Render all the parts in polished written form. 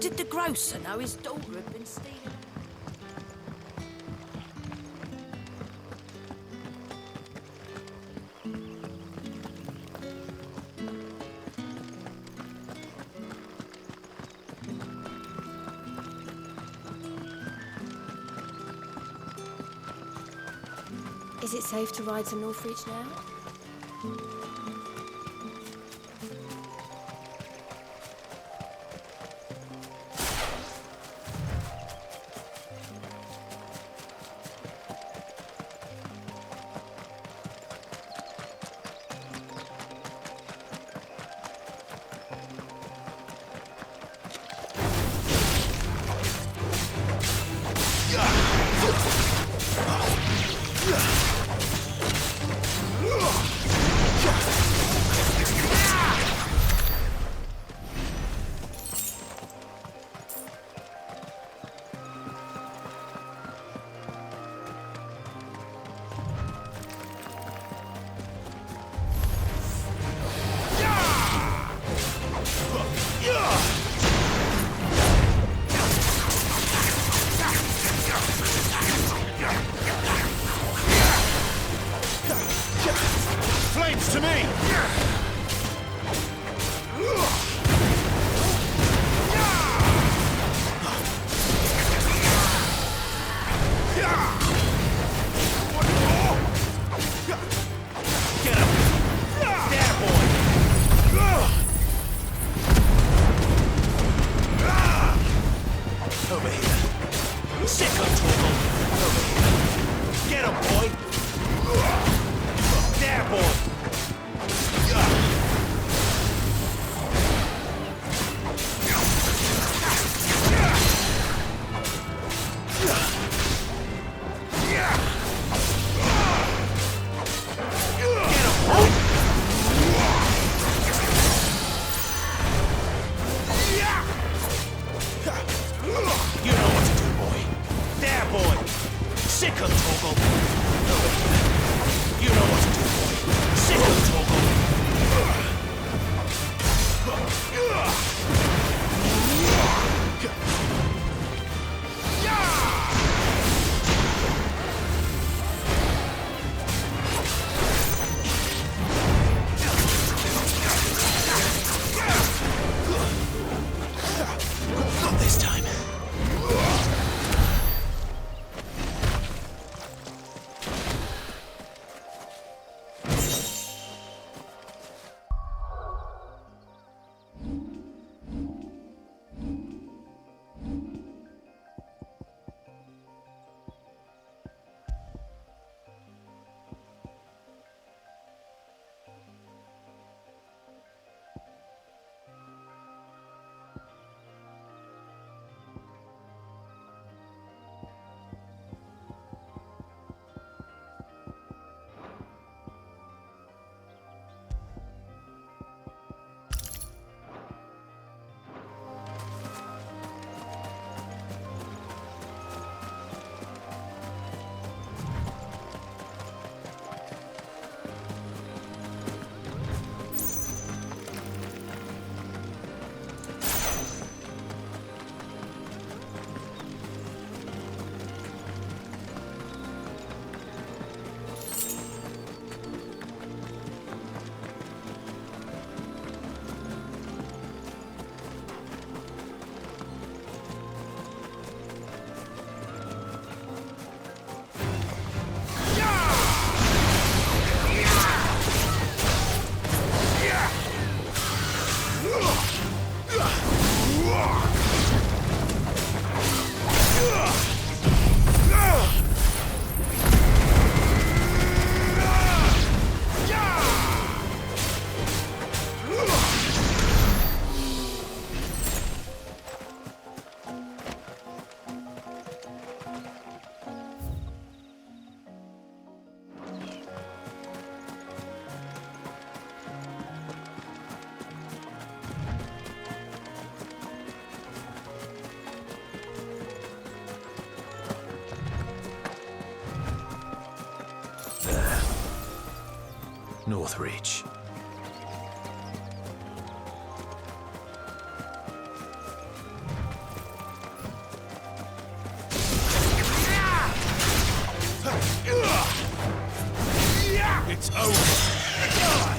did the grocer know his daughter had been stealing? Is it safe to ride to Northreach now? Flames to me! Get him! There, boy! Over here. Sick of trouble! Over here. Get him, boy! There, boy! You know what to do, boy. There, boy! Sick of trouble! Over here. You know what to do, boy. Sick of trouble! Not this time. Northreach. It's over. Die!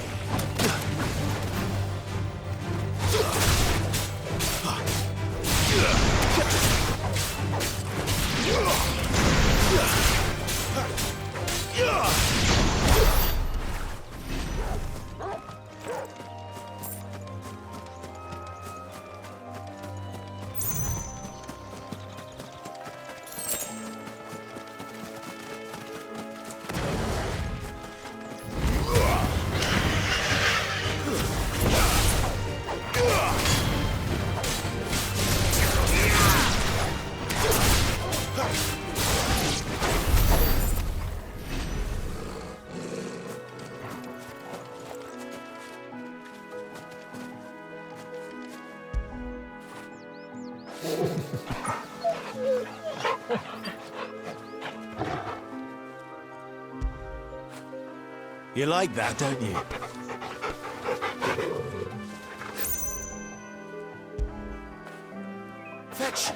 You like that, don't you? Fetch!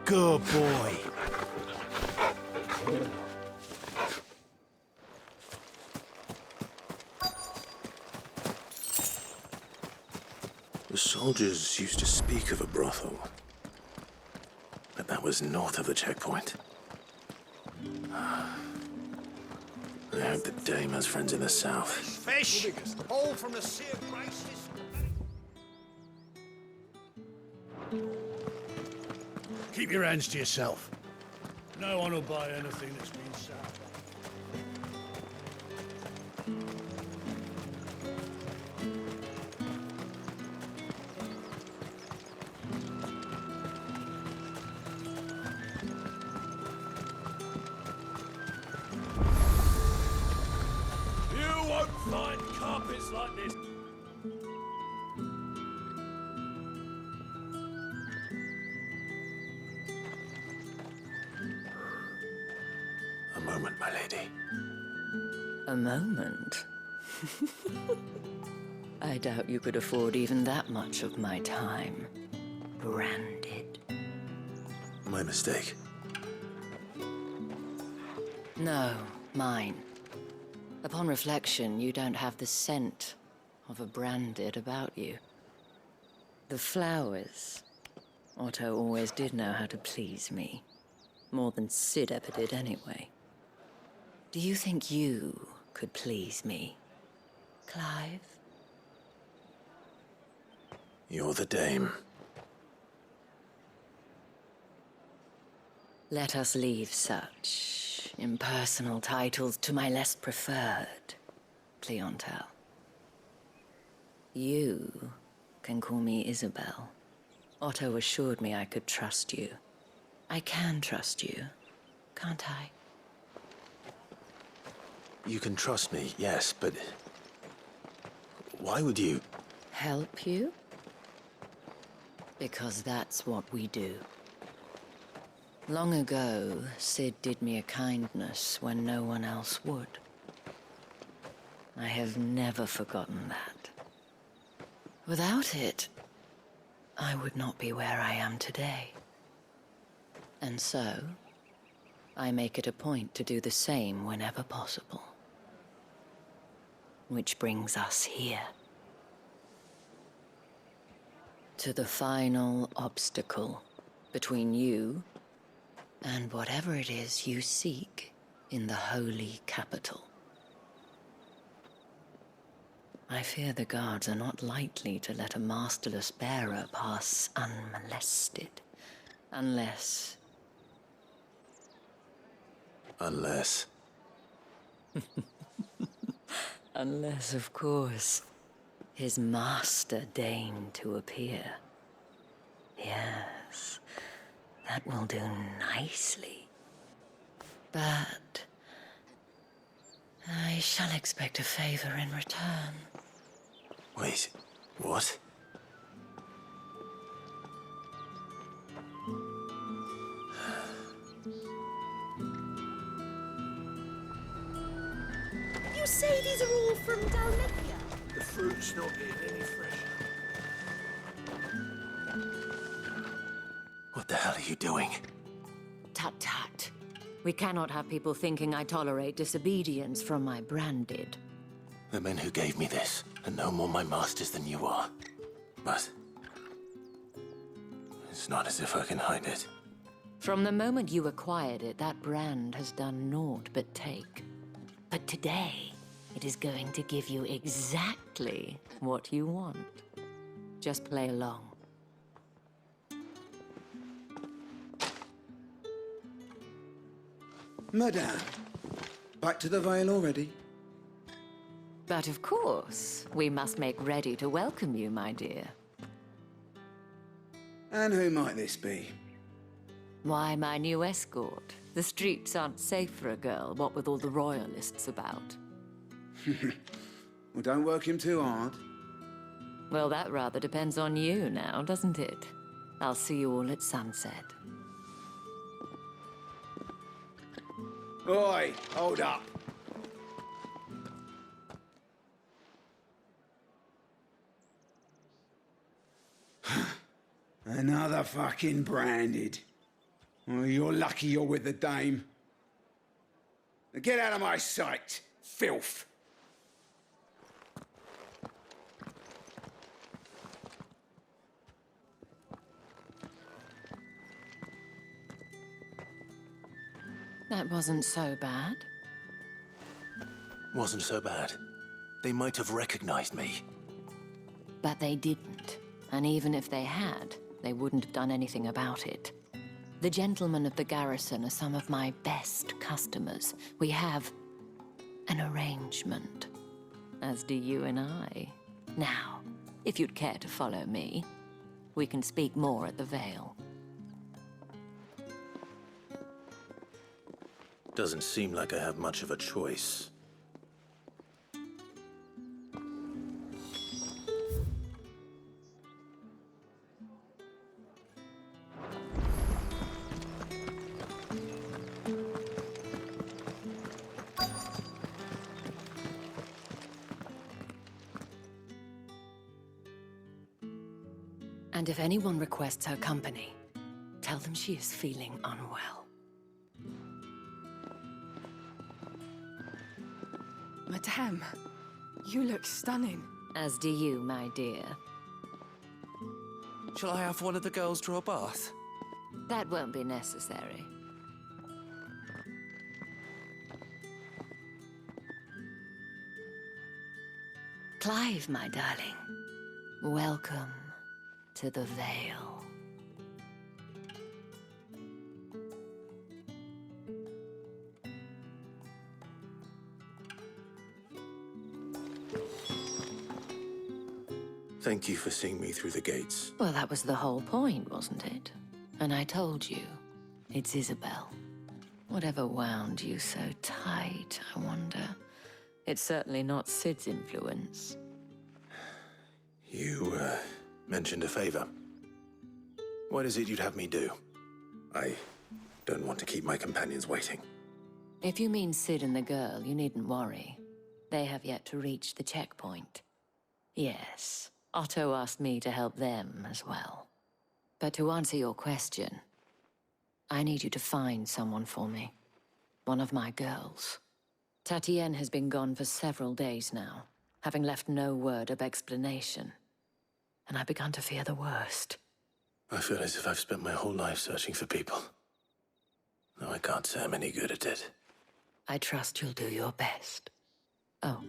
Good boy. The soldiers used to speak of a brothel. But that was north of the checkpoint. I hope the dame has friends in the south. Fish! All from the Sea of Graces. Keep your hands to yourself. No one will buy anything that's been sold. You won't find carpets like this. A moment, my lady. A moment? I doubt you could afford even that much of my time. Branded. My mistake. No, mine. Upon reflection, you don't have the scent of a branded about you. The flowers. Otto always did know how to please me. More than Sid ever did anyway. Do you think you could please me, Clive? You're the dame. Let us leave such impersonal titles to my less preferred clientele. You can call me Isabel. Otto assured me I could trust you. I can trust you, can't I? You can trust me, yes, but... why would you... Help you? Because that's what we do. Long ago, Sid did me a kindness when no one else would. I have never forgotten that. Without it, I would not be where I am today. And so, I make it a point to do the same whenever possible. Which brings us here. To the final obstacle between you and whatever it is you seek in the holy capital. I fear the guards are not likely to let a masterless bearer pass unmolested, unless... Unless... Unless, of course, his master deigned to appear. Yes, that will do nicely. But I shall expect a favor in return. Wait, what? You say these are all from Dalmatia? The fruit's not getting any fresher. the hell are you doing? Tut tut. We cannot have people thinking I tolerate disobedience from my branded. The men who gave me this are no more my masters than you are. But it's not as if I can hide it. From the moment you acquired it, that brand has done naught but take. But today, it is going to give you exactly what you want. Just play along. Madame, back to the Vale already? But of course, we must make ready to welcome you, my dear. And who might this be? Why, my new escort. The streets aren't safe for a girl, what with all the royalists about. Well, don't work him too hard. Well, that rather depends on you now, doesn't it? I'll see you all at sunset. Oi, hold up. Another fucking branded. Oh, you're lucky you're with the dame. Now get out of my sight, filth. That wasn't so bad. Wasn't so bad. They might have recognized me. But they didn't. And even if they had, they wouldn't have done anything about it. The gentlemen of the garrison are some of my best customers. We have an arrangement, as do you and I. Now, if you'd care to follow me, we can speak more at the Vale. Doesn't seem like I have much of a choice. And if anyone requests her company, tell them she is feeling unwell. Madame, you look stunning. As do you, my dear. Shall I have one of the girls draw a bath? That won't be necessary. Clive, my darling. Welcome to the Vale. Thank you for seeing me through the gates. Well, that was the whole point, wasn't it? And I told you, it's Isabel. Whatever wound you so tight, I wonder. It's certainly not Sid's influence. You, mentioned a favor. What is it you'd have me do? I don't want to keep my companions waiting. If you mean Sid and the girl, you needn't worry. They have yet to reach the checkpoint. Yes, Otto asked me to help them as well. But to answer your question, I need you to find someone for me. One of my girls. Tatienne has been gone for several days now, having left no word of explanation. And I've begun to fear the worst. I feel as if I've spent my whole life searching for people. Though I can't say I'm any good at it. I trust you'll do your best. Oh,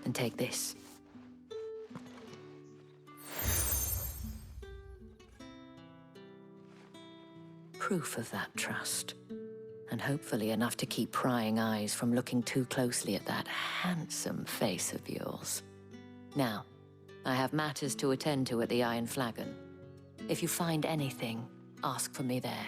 and take this. Proof of that trust. And hopefully enough to keep prying eyes from looking too closely at that handsome face of yours. Now, I have matters to attend to at the Iron Flagon. If you find anything, ask for me there.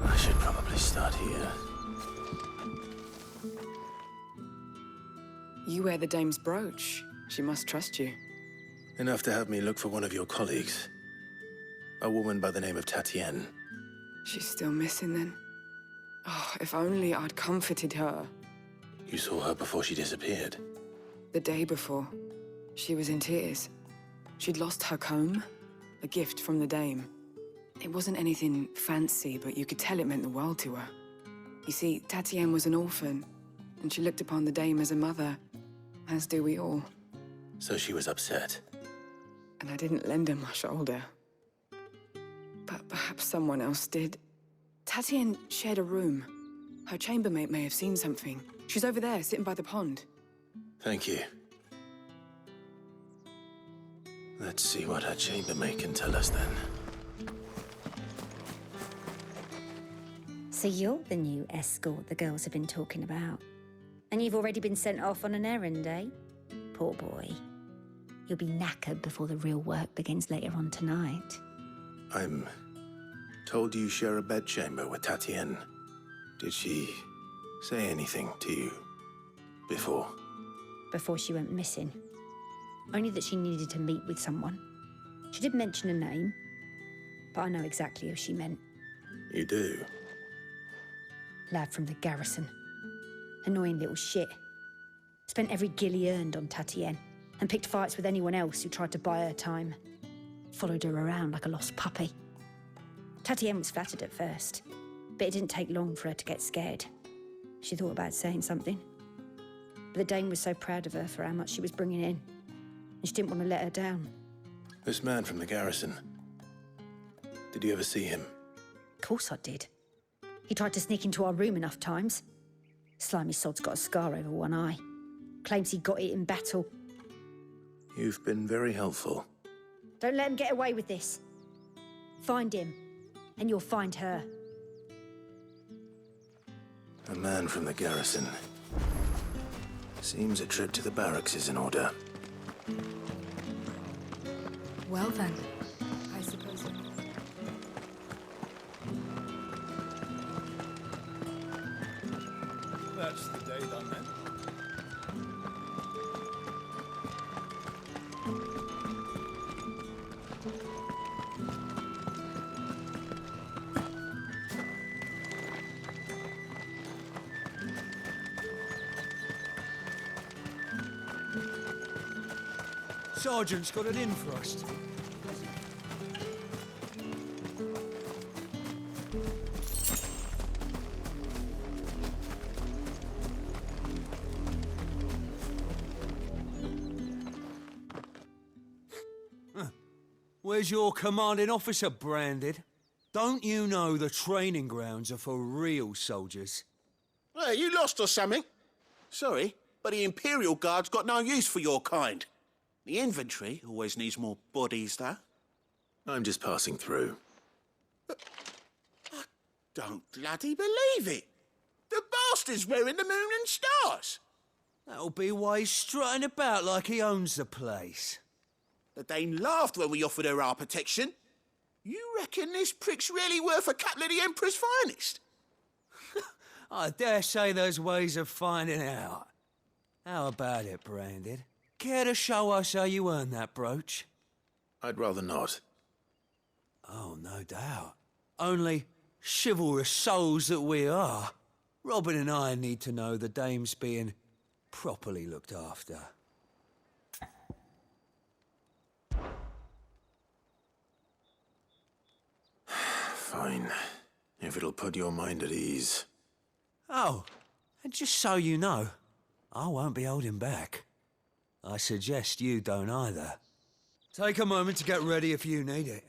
I should probably start here. You wear the dame's brooch. She must trust you. Enough to have me look for one of your colleagues. A woman by the name of Tatienne. She's still missing then. Oh, if only I'd comforted her. You saw her before she disappeared? The day before, she was in tears. She'd lost her comb, a gift from the Dame. It wasn't anything fancy, but you could tell it meant the world to her. You see, Tatienne was an orphan, and she looked upon the Dame as a mother, as do we all. So she was upset. And I didn't lend her my shoulder. But perhaps someone else did. Tatienne shared a room. Her chambermaid may have seen something. She's over there, sitting by the pond. Thank you. Let's see what her chambermaid can tell us then. So you're the new escort the girls have been talking about. And you've already been sent off on an errand, eh? Poor boy. You'll be knackered before the real work begins later on tonight. I'm told you share a bedchamber with Tatienne. Did she say anything to you before? Before she went missing. Only that she needed to meet with someone. She did mention a name, but I know exactly who she meant. You do? Lad from the garrison. Annoying little shit. Spent every guil he earned on Tatienne, and picked fights with anyone else who tried to buy her time. Followed her around like a lost puppy. Tatienne was flattered at first, but it didn't take long for her to get scared. She thought about saying something. But the Dame was so proud of her for how much she was bringing in, and she didn't want to let her down. This man from the garrison. Did you ever see him? Of course I did. He tried to sneak into our room enough times. Slimy sod's got a scar over one eye. Claims he got it in battle. You've been very helpful. Don't let him get away with this. Find him, and you'll find her. A man from the garrison. Seems a trip to the barracks is in order. Well then, I suppose... That's the day done then. Sergeant's got it in for us. Where's your commanding officer branded? Don't you know the training grounds are for real soldiers? Hey, you lost or something? Sorry, but the Imperial Guard's got no use for your kind. The infantry always needs more bodies, though. I'm just passing through. I don't bloody believe it. The bastard's wearing the moon and stars. That'll be why he's strutting about like he owns the place. The Dame laughed when we offered her our protection. You reckon this prick's really worth a couple of the Emperor's finest? I dare say there's ways of finding out. How about it, Branded? Care to show us how you earned that brooch? I'd rather not. Oh, no doubt. Only chivalrous souls that we are, Robin and I need to know the Dame's being properly looked after. Fine. If it'll put your mind at ease. Oh, and just so you know, I won't be holding back. I suggest you don't either. Take a moment to get ready if you need it.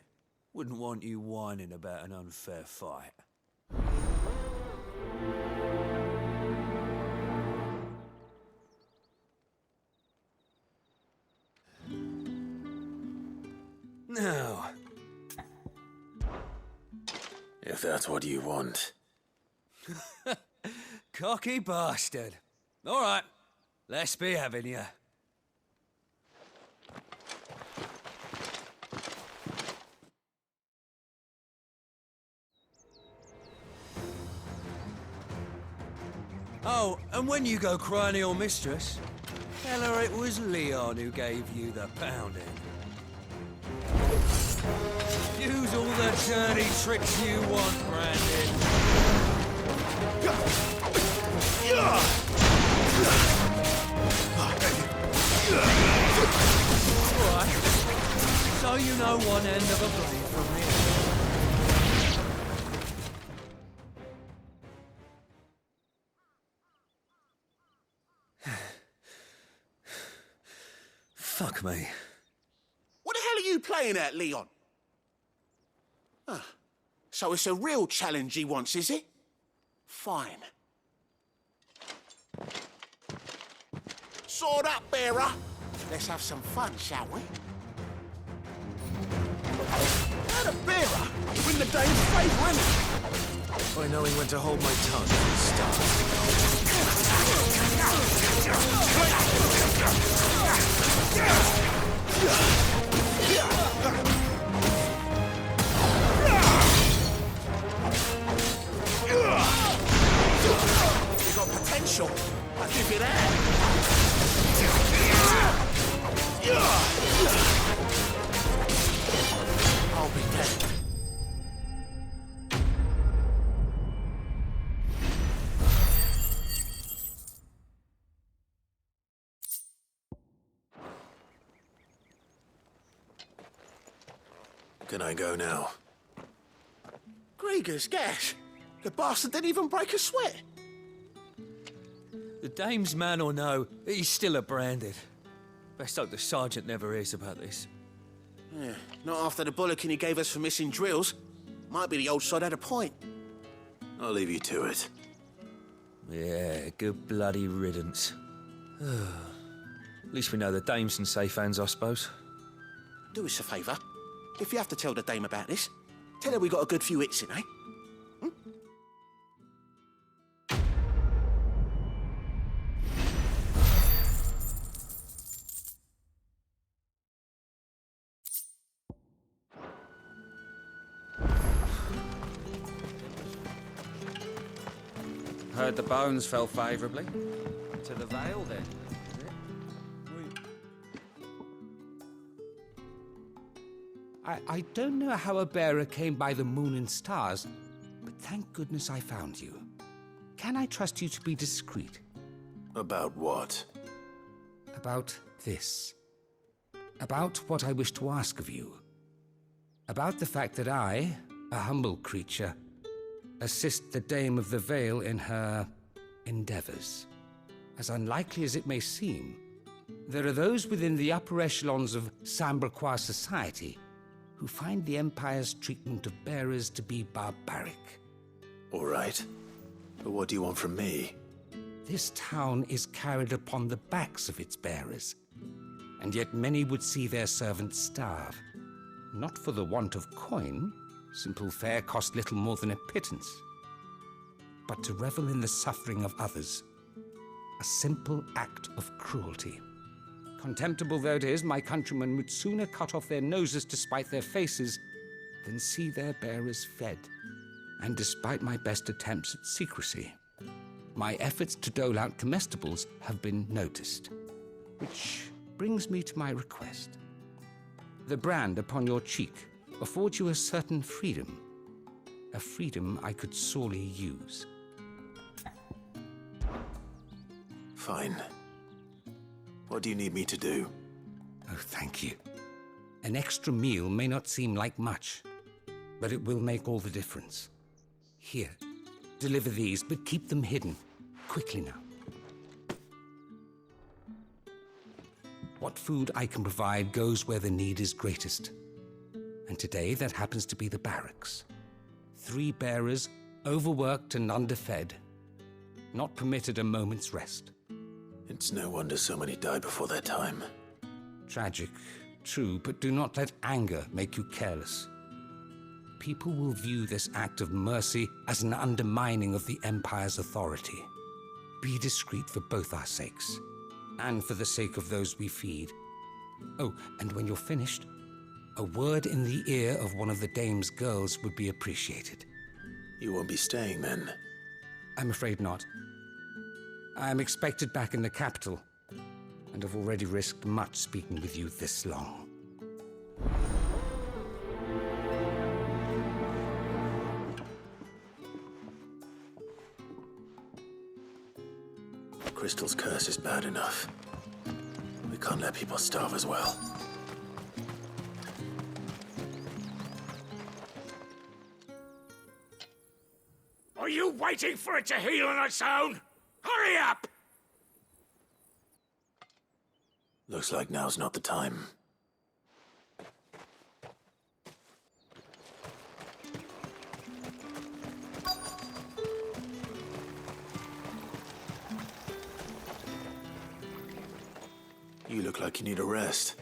Wouldn't want you whining about an unfair fight. Now, If that's what you want. cocky bastard. All right, let's be having you. Oh, and when you go crying to your mistress, tell her it was Leon who gave you the pounding. Use all the dirty tricks you want, Brandon. know you know one end of a blade from the other. Fuck me. What the hell are you playing at, Leon? Ah, so it's a real challenge he wants, is it? Fine. Sword up, bearer. Let's have some fun, shall we? Not a bearer. Win the dame's favour, innit? By knowing when to hold my tongue from the start. You got potential. I'll give you that. I'll be dead. Can I go now? Grieger's gas. The bastard didn't even break a sweat. The dame's man or no, he's still a branded. Best hope the sergeant never hears about this. Yeah, not after the bullocking he gave us for missing drills. Might be the old sod had a point. I'll leave you to it. Yeah, good bloody riddance. At least we know the dame's in safe hands, I suppose. Do us a favour. If you have to tell the dame about this, tell her we got a good few hits in, eh? Heard the bones fell favourably. To the Vale, then. I don't know how a bearer came by the moon and stars, but thank goodness I found you. Can I trust you to be discreet? About what? About this. About what I wish to ask of you. About the fact that I, a humble creature, assist the Dame of the Vale in her endeavors. As unlikely as it may seem, there are those within the upper echelons of Samberquois society who find the Empire's treatment of bearers to be barbaric. All right. But what do you want from me? This town is carried upon the backs of its bearers, and yet many would see their servants starve. Not for the want of coin, simple fare cost little more than a pittance, but to revel in the suffering of others, a simple act of cruelty. Contemptible though it is, my countrymen would sooner cut off their noses to spite their faces than see their bearers fed. And despite my best attempts at secrecy, my efforts to dole out comestibles have been noticed. Which brings me to my request. The brand upon your cheek affords you a certain freedom. A freedom I could sorely use. Fine. What do you need me to do? Oh, thank you. An extra meal may not seem like much, but it will make all the difference. Here, deliver these, but keep them hidden. Quickly now. What food I can provide goes where the need is greatest. And today, that happens to be the barracks. 3 bearers, overworked and underfed, not permitted a moment's rest. It's no wonder so many die before their time. Tragic, true, but do not let anger make you careless. People will view this act of mercy as an undermining of the Empire's authority. Be discreet for both our sakes, and for the sake of those we feed. Oh, and when you're finished, a word in the ear of one of the Dame's girls would be appreciated. You won't be staying then? I'm afraid not. I am expected back in the capital, and have already risked much speaking with you this long. Crystal's curse is bad enough. We can't let people starve as well. waiting for it to heal on its own? Hurry up! Looks like now's not the time. You look like you need a rest.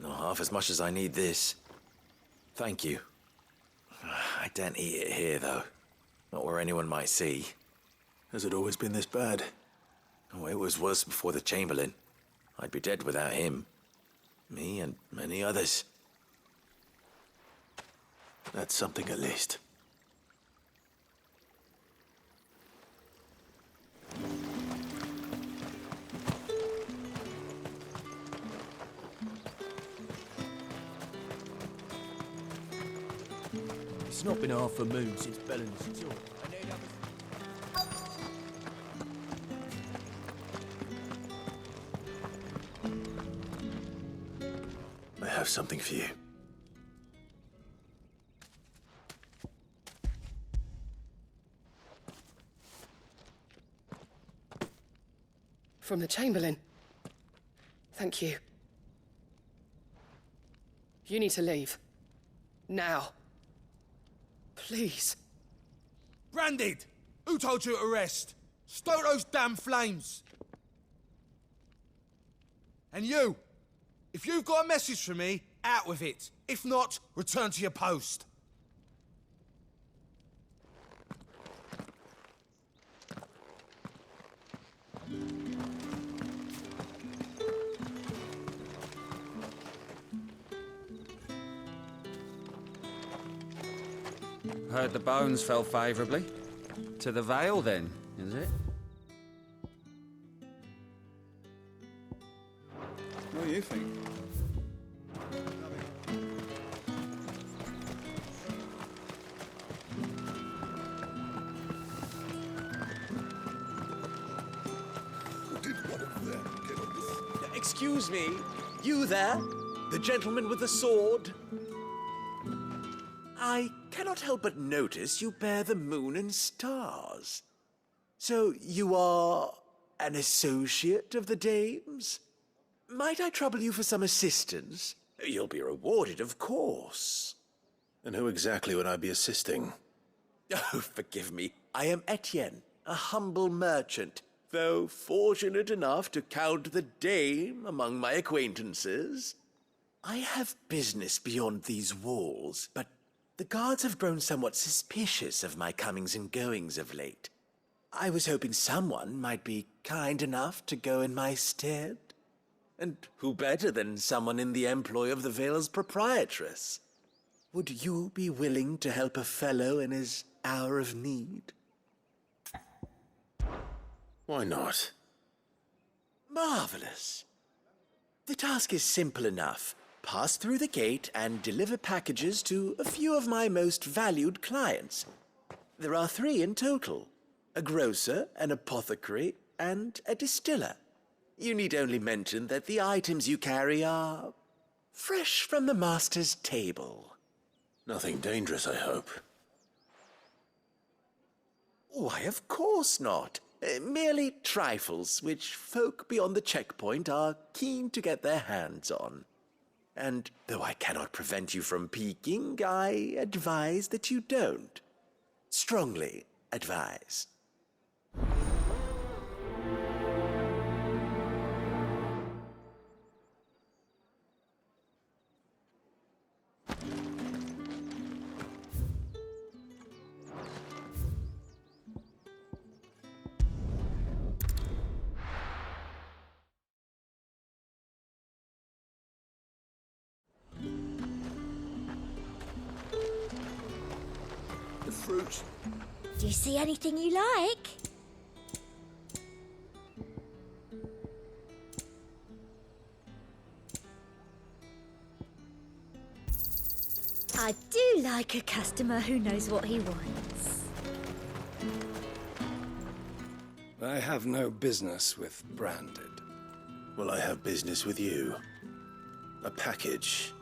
Not half as much as I need this. Thank you. I daren't eat it here, though. Not where anyone might see. Has it always been this bad? Oh, it was worse before the Chamberlain. I'd be dead without him. Me and many others. That's something at least. It's not been half a moon since Bellen's tour. I have something for you. From the Chamberlain. Thank you. You need to leave. Now. Please. Branded! Who told you to rest? Stoke those damn flames! And you! If you've got a message for me, out with it. If not, return to your post. Heard the bones fell favourably. To the Vale, then, is it? What do you think? Excuse me, you there? The gentleman with the sword? I cannot help but notice you bear the moon and stars. So you are an associate of the dame's? Might I trouble you for some assistance? You'll be rewarded, of course. And who exactly would I be assisting? Oh, forgive me. I am Etienne, a humble merchant, though fortunate enough to count the dame among my acquaintances. I have business beyond these walls, but the guards have grown somewhat suspicious of my comings and goings of late. I was hoping someone might be kind enough to go in my stead. And who better than someone in the employ of the Vale's proprietress? Would you be willing to help a fellow in his hour of need? Why not? Marvelous. The task is simple enough. Pass through the gate and deliver packages to a few of my most valued clients. There are 3 in total: a grocer, an apothecary, and a distiller. You need only mention that the items you carry are fresh from the master's table. Nothing dangerous, I hope. Why, of course not. Merely trifles which folk beyond the checkpoint are keen to get their hands on. And though I cannot prevent you from peeking, I advise that you don't. Strongly advise. Fruit. Do you see anything you like? I do like a customer who knows what he wants. I have no business with Branded. Well, I have business with you. A package.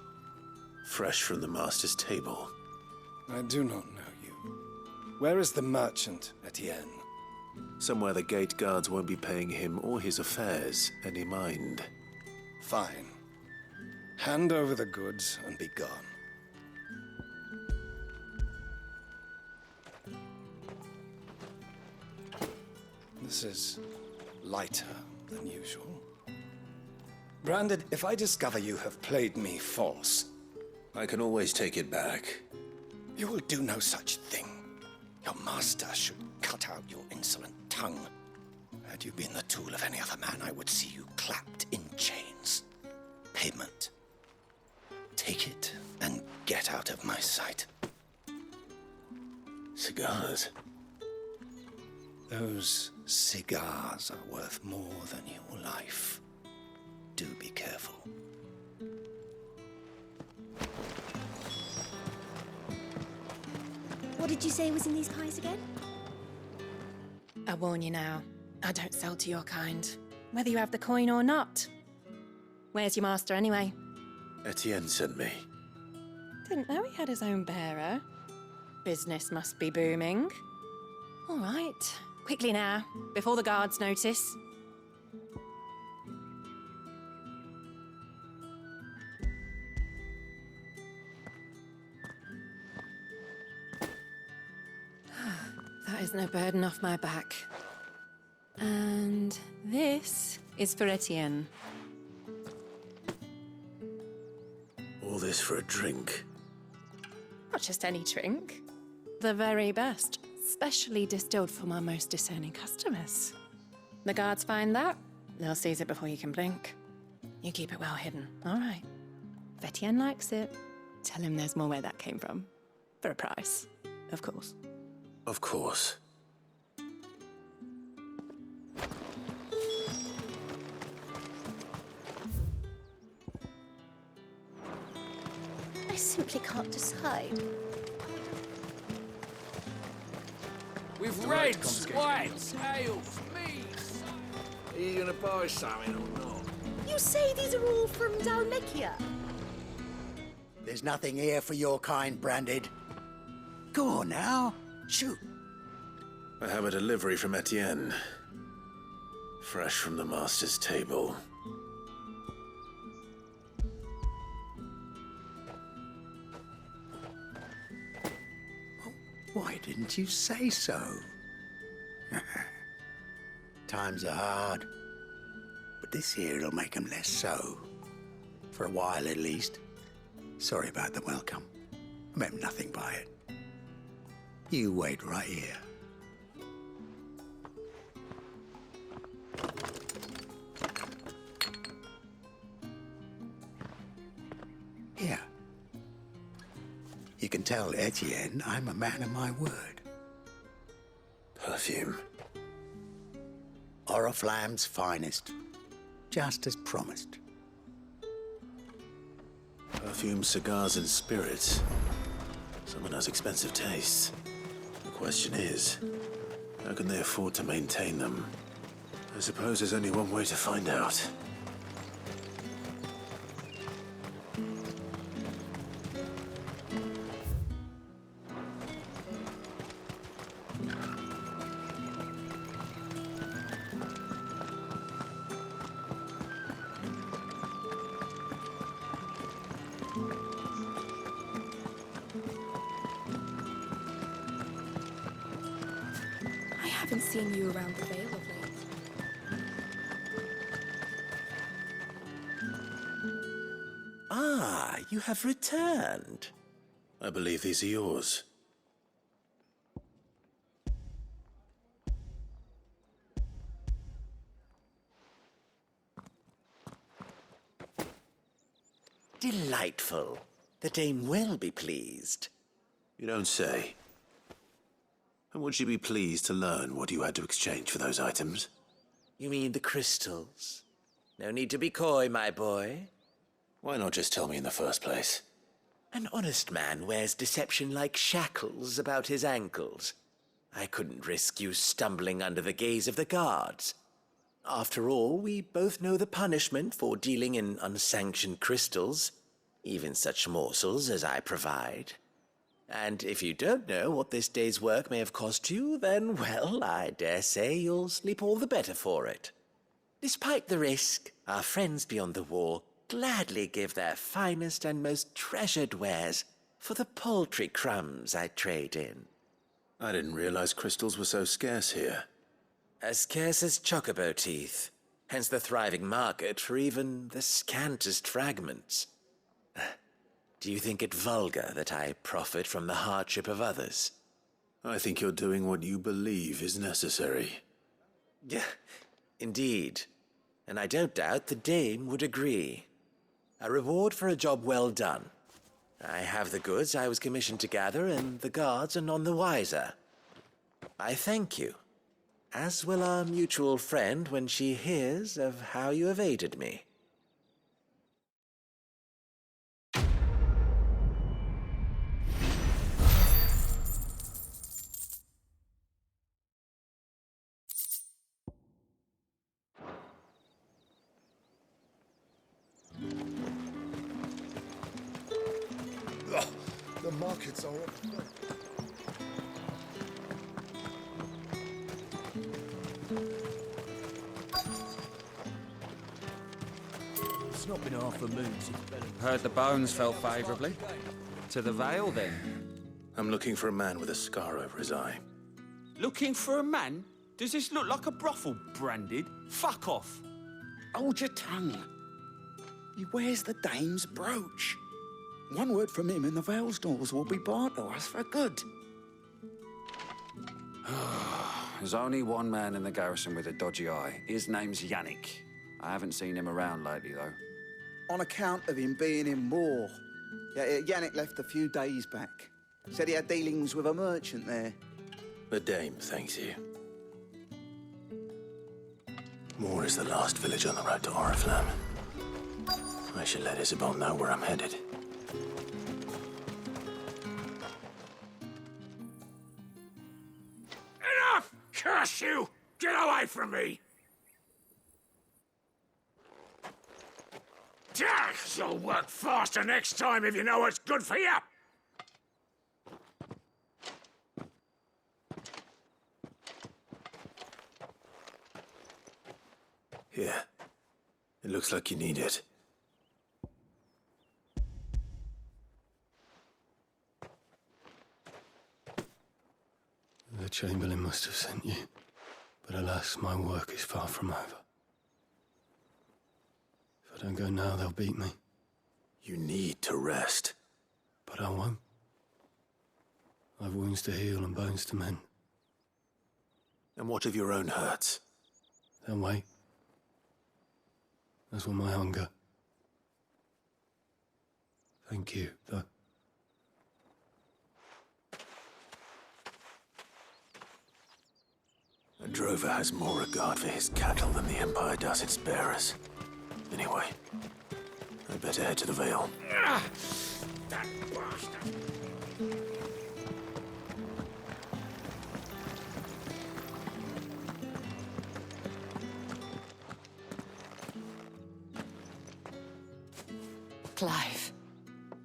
Fresh from the master's table. I do not know you. Where is the merchant, Etienne? Somewhere the gate guards won't be paying him or his affairs any mind. Fine. Hand over the goods and be gone. This is lighter than usual. Branded, if I discover you have played me false... I can always take it back. You will do no such thing. Your master should cut out your insolent tongue. Had you been the tool of any other man, I would see you clapped in chains. Payment. Take it and get out of my sight. Cigars? Those cigars are worth more than your life. Do be careful. What did you say was in these pies again? I warn you now, I don't sell to your kind, whether you have the coin or not. Where's your master anyway? Etienne sent me. Didn't know he had his own bearer. Business must be booming. All right, quickly now, before the guards notice. That is no burden off my back. And this is for Etienne. All this for a drink? Not just any drink. The very best, specially distilled for my most discerning customers. The guards find that, they'll seize it before you can blink. You keep it well hidden, all right. If Etienne likes it, tell him there's more where that came from. For a price, of course. Of course. I simply can't decide. With reds, whites, ales, meats. Are you gonna buy something or not? You say these are all from Dalmekia? There's nothing here for your kind, Branded. Go on now. Shoot. I have a delivery from Etienne. Fresh from the master's table. Why didn't you say so? Times are hard. But this here'll make 'em less so. For a while, at least. Sorry about the welcome. I meant nothing by it. You wait right here. Here. You can tell Etienne I'm a man of my word. Perfume. Oriflamme's finest. Just as promised. Perfume, cigars, and spirits. Someone has expensive tastes. The question is, how can they afford to maintain them? I suppose there's only one way to find out. I haven't seen you around the Vale of late. Ah, you have returned. I believe these are yours. Delightful. The dame will be pleased. You don't say. And would she be pleased to learn what you had to exchange for those items? You mean the crystals? No need to be coy, my boy. Why not just tell me in the first place? An honest man wears deception like shackles about his ankles. I couldn't risk you stumbling under the gaze of the guards. After all, we both know the punishment for dealing in unsanctioned crystals, even such morsels as I provide. And if you don't know what this day's work may have cost you, then, well, I dare say you'll sleep all the better for it. Despite the risk, our friends beyond the wall gladly give their finest and most treasured wares for the paltry crumbs I trade in. I didn't realize crystals were so scarce here. As scarce as chocobo teeth, hence the thriving market for even the scantest fragments. Do you think it vulgar that I profit from the hardship of others? I think you're doing what you believe is necessary. Yeah, indeed. And I don't doubt the dame would agree. A reward for a job well done. I have the goods I was commissioned to gather, and the guards are none the wiser. I thank you, as will our mutual friend when she hears of how you have aided me. The markets are up. It's not been half a moon since Bellum. Heard the bones fell favourably. To the Vale, then? I'm looking for a man with a scar over his eye. Looking for a man? Does this look like a brothel, Branded? Fuck off! Hold your tongue. He wears the dame's brooch. One word from him and the Vale's doors will be barred to us for good. There's only one man in the garrison with a dodgy eye. His name's Yannick. I haven't seen him around lately, though. On account of him being in Moor. Yeah, Yannick left a few days back. Said he had dealings with a merchant there. The dame thanks you. Moor is the last village on the road to Oriflamme. I should let Isabel know where I'm headed. Enough! Curse you! Get away from me! You'll work faster next time if you know what's good for you! Here. It looks like you need it. The Chamberlain must have sent you, but alas, my work is far from over. If I don't go now, they'll beat me. You need to rest. But I won't. I've wounds to heal and bones to mend. And what of your own hurts? They'll wait. As will my hunger. Thank you, though. A drover has more regard for his cattle than the Empire does its bearers. Anyway, I'd better head to the Vale. That bastard! Clive,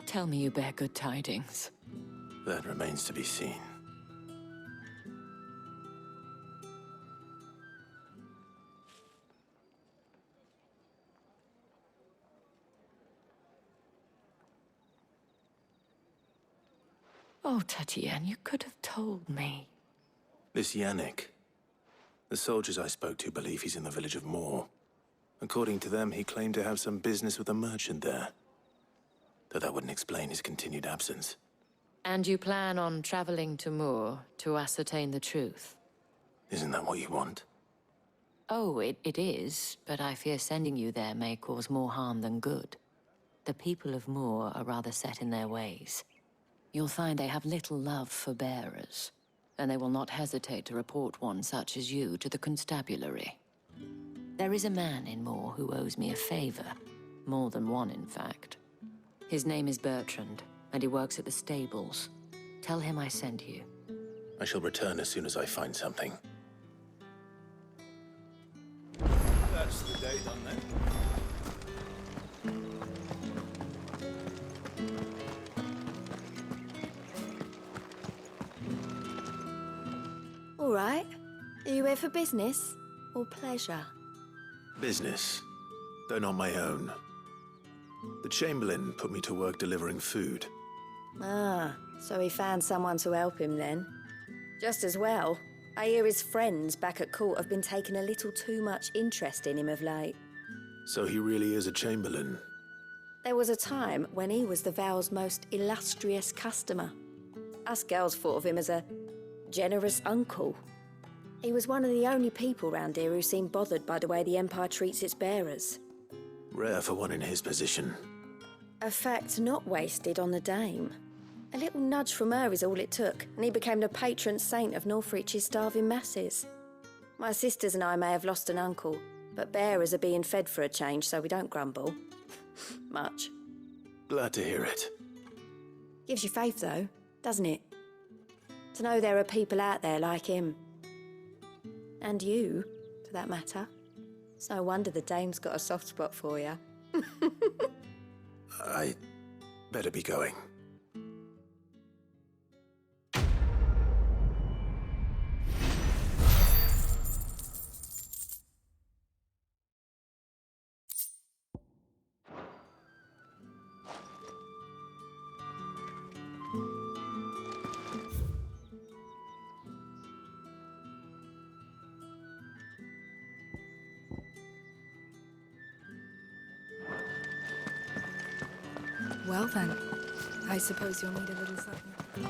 tell me you bear good tidings. That remains to be seen. Oh, Tatienne, you could have told me. This Yannick. The soldiers I spoke to believe he's in the village of Moor. According to them, he claimed to have some business with a merchant there. Though that wouldn't explain his continued absence. And you plan on traveling to Moor to ascertain the truth? Isn't that what you want? Oh, it is, but I fear sending you there may cause more harm than good. The people of Moor are rather set in their ways. You'll find they have little love for bearers, and they will not hesitate to report one such as you to the constabulary. There is a man in Moor who owes me a favor. More than one, in fact. His name is Bertrand, and he works at the stables. Tell him I sent you. I shall return as soon as I find something. That's the day done then. All right. Are you here for business or pleasure? Business, though not my own. The Chamberlain put me to work delivering food. Ah, so he found someone to help him then. Just as well. I hear his friends back at court have been taking a little too much interest in him of late. So he really is a Chamberlain. There was a time when he was the Vale's most illustrious customer. Us girls thought of him as a generous uncle. He was one of the only people round here who seemed bothered by the way the Empire treats its bearers. Rare for one in his position. A fact not wasted on the Dame. A little nudge from her is all it took, and he became the patron saint of Northreach's starving masses. My sisters and I may have lost an uncle, but bearers are being fed for a change, so we don't grumble. Much. Glad to hear it. Gives you faith, though, doesn't it? To know there are people out there like him. And you, for that matter. It's no wonder the Dame's got a soft spot for you. I better be going. Well then, I suppose you'll need a little something.